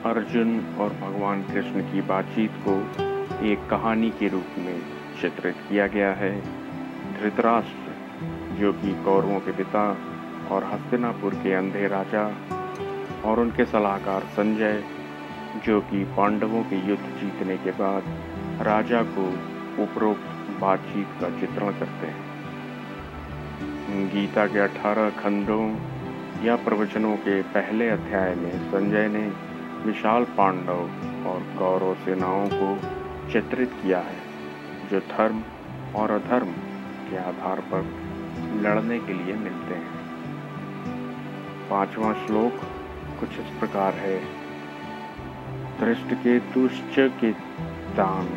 अर्जुन और भगवान कृष्ण की बातचीत को एक कहानी के रूप में चित्रित किया गया है। धृतराष्ट्र, जो कि कौरवों के पिता और हस्तिनापुर के अंधे राजा, और उनके सलाहकार संजय, जो कि पांडवों के युद्ध जीतने के बाद राजा को उपरोक्त बातचीत का चित्रण करते हैं। गीता के 18 खंडों या प्रवचनों के पहले अध्याय में संजय ने विशाल पांडव और कौरव सेनाओं को चित्रित किया है, जो धर्म और अधर्म के आधार पर लड़ने के लिए मिलते हैं। 5वां श्लोक कुछ इस प्रकार है। धृष्टकेतुश्च केतान,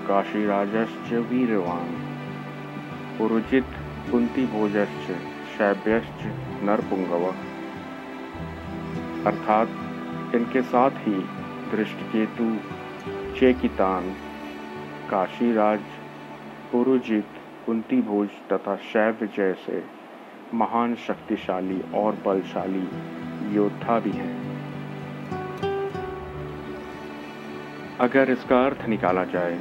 काशीराजश्च वीरवान, पुरुजित कुंतीभोजश्च शैब्यश्च नरपुंगवः। अर्थात इनके साथ ही धृष्टकेतु, चेकितान, काशीराज, पुरुजित, कुंतीभोज तथा शैव्य जैसे महान शक्तिशाली और बलशाली योद्धा भी हैं। अगर इसका अर्थ निकाला जाए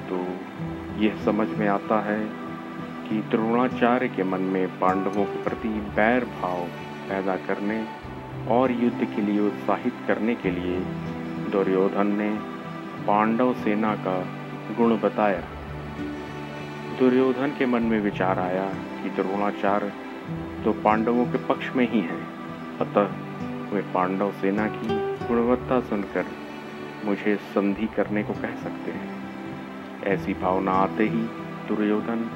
तो यह समझ में आता है कि द्रोणाचार्य के मन में पांडवों के प्रति बैर भाव पैदा करने और युद्ध के लिए उत्साहित करने के लिए दुर्योधन ने पांडव सेना का गुण बताया। दुर्योधन के मन में विचार आया कि द्रोणाचार्य तो पांडवों के पक्ष में ही हैं, अतः वे पांडव सेना की गुणवत्ता सुनकर मुझे संधि करने को कह सकते हैं। ऐसी भावना आते ही दुर्योधन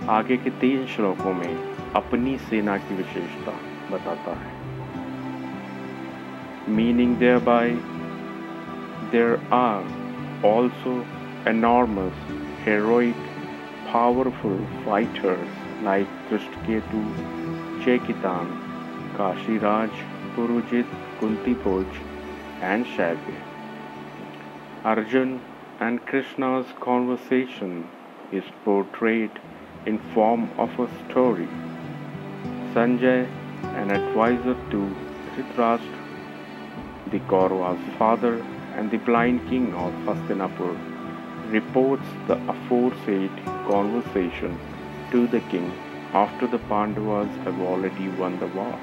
आगे के 3 श्लोकों में अपनी सेना की विशेषता बताता है। Meaning thereby, there are also enormous, heroic, powerful fighters like Drishtaketu, Chekitan, Kashiraj, Purujit, Kuntibhoj, and Shaibya. Arjun and Krishna's conversation is portrayed in form of a story. Sanjay, an advisor to Dhritarashtra, the Kauravas' father and the blind king of Hastinapur, reports the aforesaid conversation to the king after the Pandavas have already won the war.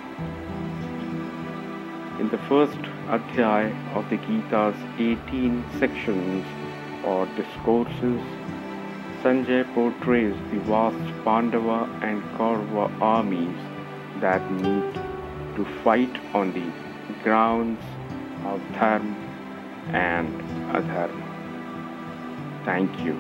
In the first Adhyay of the Gita's 18 sections or discourses, Sanjay portrays the vast Pandava and Kaurava armies that meet to fight on the grounds of dharma and adharma. Thank you.